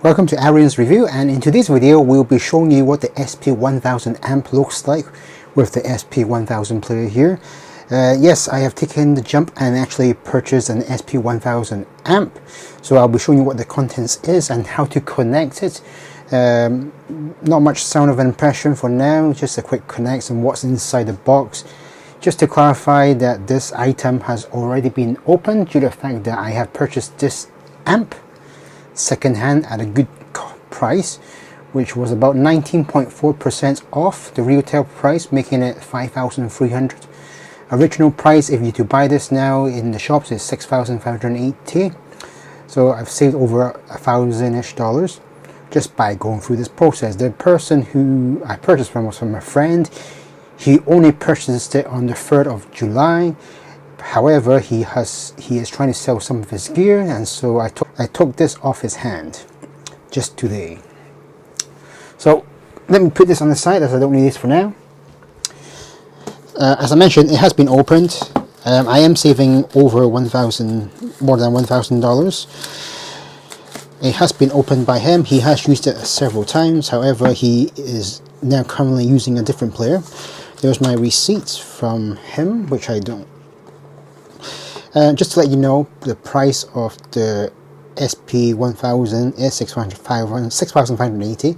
Welcome to Arian's review, and in today's video we'll be showing you what the Sp1000 amp looks like with the Sp1000 player here. Yes, I have taken the jump and actually purchased an Sp1000 amp, so I'll be showing you what the contents is and how to connect it. Not much sound of impression for now, just a quick connect and what's inside the box. Just to clarify that this item has already been opened due to the fact that I have purchased this amp second-hand at a good price, which was about 19.4% off the retail price, making it 5,300. Original price, if you to buy this now in the shops, is 6,580. So I've saved over $1,000-ish just by going through this process. The person who I purchased from was from a friend. He only purchased it on the 3rd of July. However, he is trying to sell some of his gear, and so I took this off his hand just today. So let me put this on the side as I don't need this for now. As I mentioned, it has been opened. I am saving over more than $1,000. It has been opened by him. He has used it several times. However, he is now currently using a different player. There's my receipts from him, which I don't. Just to let you know, the price of the Sp1000 is 6,580,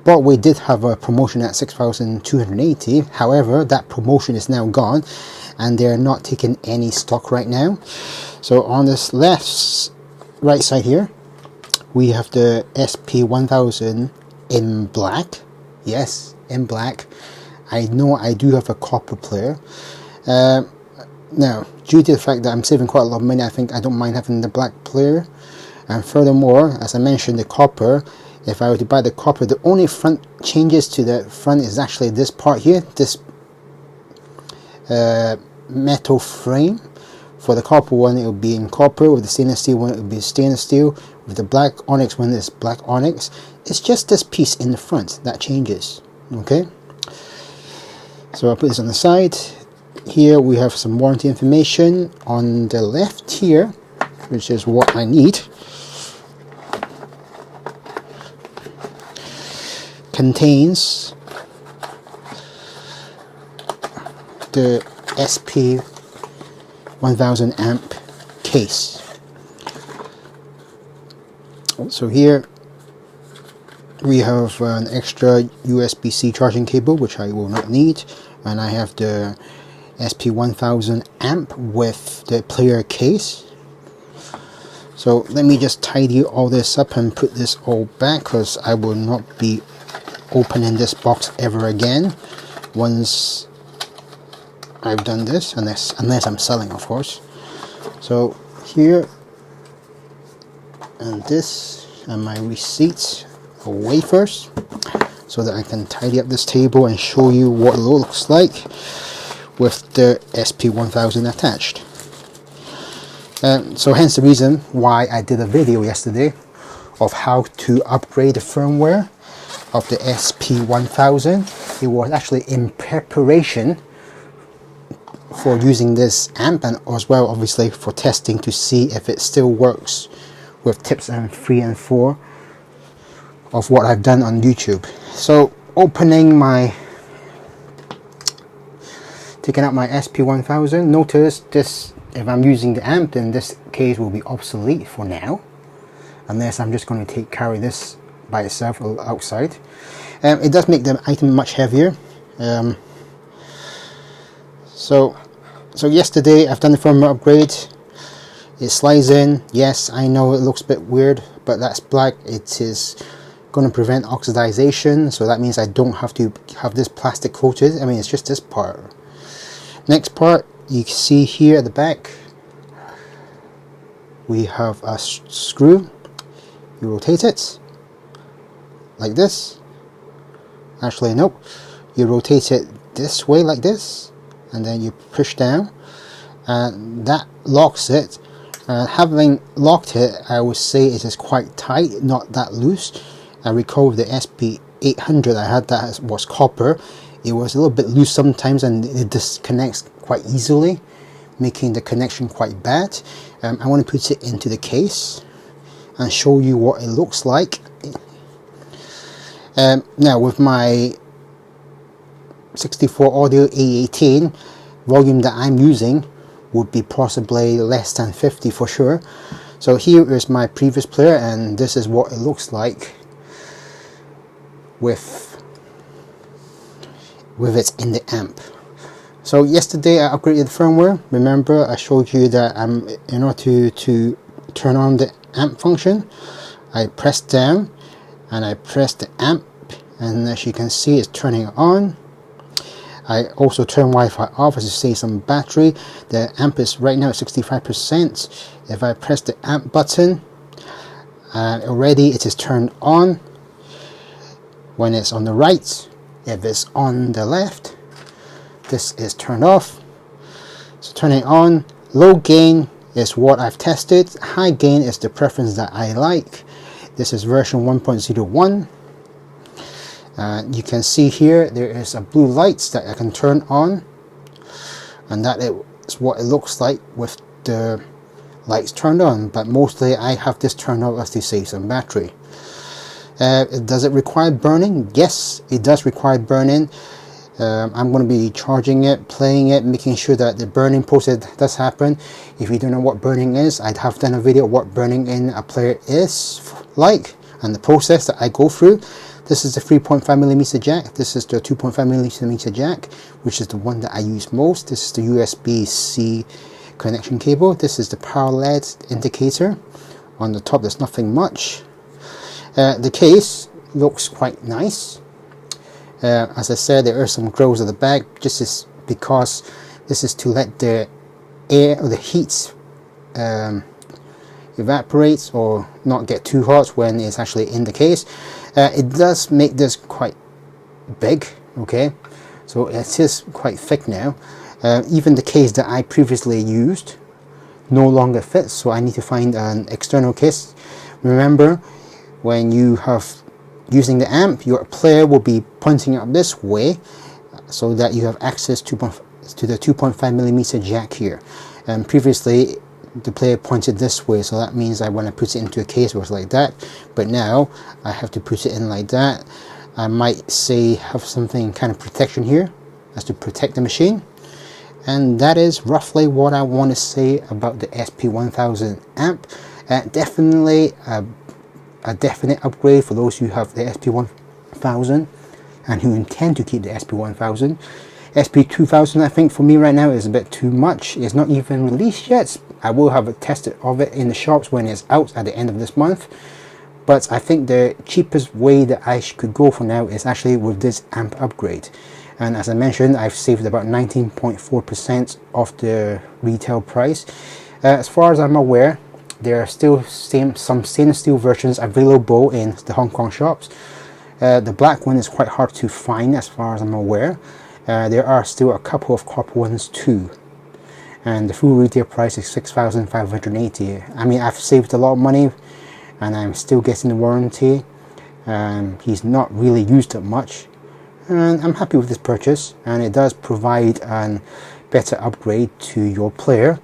but we did have a promotion at 6,280. However, that promotion is now gone and they're not taking any stock right now. So on this right side here, we have the Sp1000 in black. Yes, in black. I know I do have a copper player. Now, due to the fact that I'm saving quite a lot of money, I think I don't mind having the black player. And furthermore, as I mentioned, the copper, if I were to buy the copper, the only front changes to the front is actually this part here, this metal frame. For the copper one, it will be in copper. With the stainless steel one, it will be stainless steel. With the black onyx one, it's black onyx. It's just this piece in the front that changes. Okay, so I'll put this on the side. Here we have some warranty information. On the left here, which is what I need, contains the Sp1000 amp case. So here we have an extra USB-C charging cable, which I will not need, and I have the Sp1000 amp with the player case. So let me just tidy all this up and put this all back, because I will not be opening this box ever again once I've done this, unless I'm selling, of course. So here, and this, and my receipts away first, so that I can tidy up this table and show you what it looks like with the Sp1000 attached. So hence the reason why I did a video yesterday of how to upgrade the firmware of the Sp1000. It was actually in preparation for using this amp, and as well obviously for testing to see if it still works with tips and 3 and 4 of what I've done on YouTube. So taking out my Sp1000, notice this, if I'm using the amp, then this case will be obsolete for now, unless I'm just going to carry this by itself outside. It does make the item much heavier. So yesterday I've done the firmware upgrade. It slides in. Yes, I know it looks a bit weird, but that's black. It is going to prevent oxidization, so that means I don't have to have this plastic coated. I mean, it's just this part. Next part, you can see here at the back, we have a screw. You rotate it like this. Actually, nope. You rotate it this way like this, and then you push down, and that locks it. Having locked it, I would say it is quite tight, not that loose. I recall with the Sp800 I had, that was copper. It was a little bit loose sometimes, and it disconnects quite easily, making the connection quite bad. I want to put it into the case, and show you what it looks like. Now with my 64 audio A18, volume that I'm using would be possibly less than 50 for sure. So here is my previous player, and this is what it looks like with it in the amp. So yesterday I upgraded the firmware. Remember I showed you that in order to turn on the amp function, I pressed down and I pressed the amp, and as you can see it's turning on. I also turn Wi-Fi off as to save some battery. The amp is right now at 65%. If I press the amp button, already it is turned on when it's on the right. If it's on the left, this is turned off. So turning on, low gain is what I've tested. High gain is the preference that I like. This is version 1.01. You can see here there is a blue light that I can turn on, and that is what it looks like with the lights turned on, but mostly I have this turned off as to save some battery. Does it require burning? Yes, it does require burning. I'm going to be charging it, playing it, making sure that the burning process does happen. If you don't know what burning is, I'd have done a video of what burning in a player is like and the process that I go through. This is the 3.5mm jack. This is the 2.5mm jack, which is the one that I use most. This is the USB-C connection cable. This is the power LED indicator. On the top there's nothing much. The case looks quite nice. As I said, there are some grills at the back, just as because this is to let the air or the heat evaporate or not get too hot when it's actually in the case. It does make this quite big, okay, so it is quite thick now. Even the case that I previously used no longer fits, so I need to find an external case. Remember, when you have using the amp, your player will be pointing up this way so that you have access to the 2.5mm jack here. And previously the player pointed this way, so that means that when I put it into a case it was like that, but now I have to put it in like that. I might say have something kind of protection here as to protect the machine. And that is roughly what I want to say about the Sp1000 amp. Definitely a definite upgrade for those who have the Sp1000 and who intend to keep the Sp1000. Sp2000 I think for me right now is a bit too much. It's not even released yet. I will have a test of it in the shops when it's out at the end of this month, but I think the cheapest way that I could go for now is actually with this amp upgrade. And as I mentioned, I've saved about 19.4% of the retail price. As far as I'm aware, there are still some stainless steel versions available in the Hong Kong shops. The black one is quite hard to find as far as I'm aware. There are still a couple of copper ones too. And the full retail price is 6,580. I mean, I've saved a lot of money and I'm still getting the warranty. He's not really used that much. And I'm happy with this purchase, and it does provide a better upgrade to your player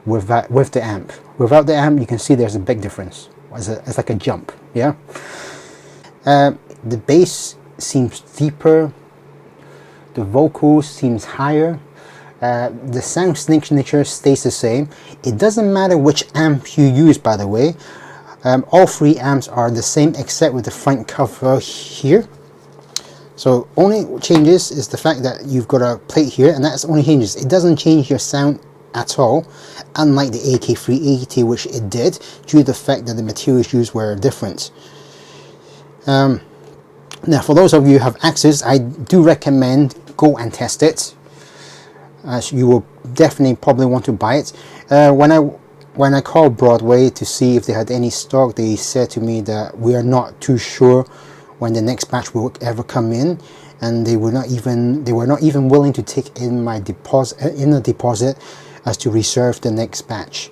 with the amp. Without the amp, you can see there's a big difference. It's like a jump, yeah. The bass seems deeper, the vocals seems higher. The sound signature stays the same. It doesn't matter which amp you use, by the way. All three amps are the same except with the front cover here. So only changes is the fact that you've got a plate here, and that's only changes. It doesn't change your sound at all, unlike the AK380, which it did due to the fact that the materials used were different. Now for those of you who have access, I do recommend go and test it, as you will definitely probably want to buy it. When I called Broadway to see if they had any stock, they said to me that we are not too sure when the next batch will ever come in, and they were not even willing to take in my deposit as to reserve the next batch.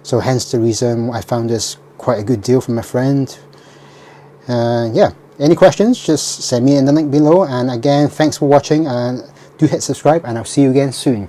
So hence the reason I found this quite a good deal from a friend. Yeah, any questions, just send me in the link below. And again, thanks for watching, and do hit subscribe, and I'll see you again soon.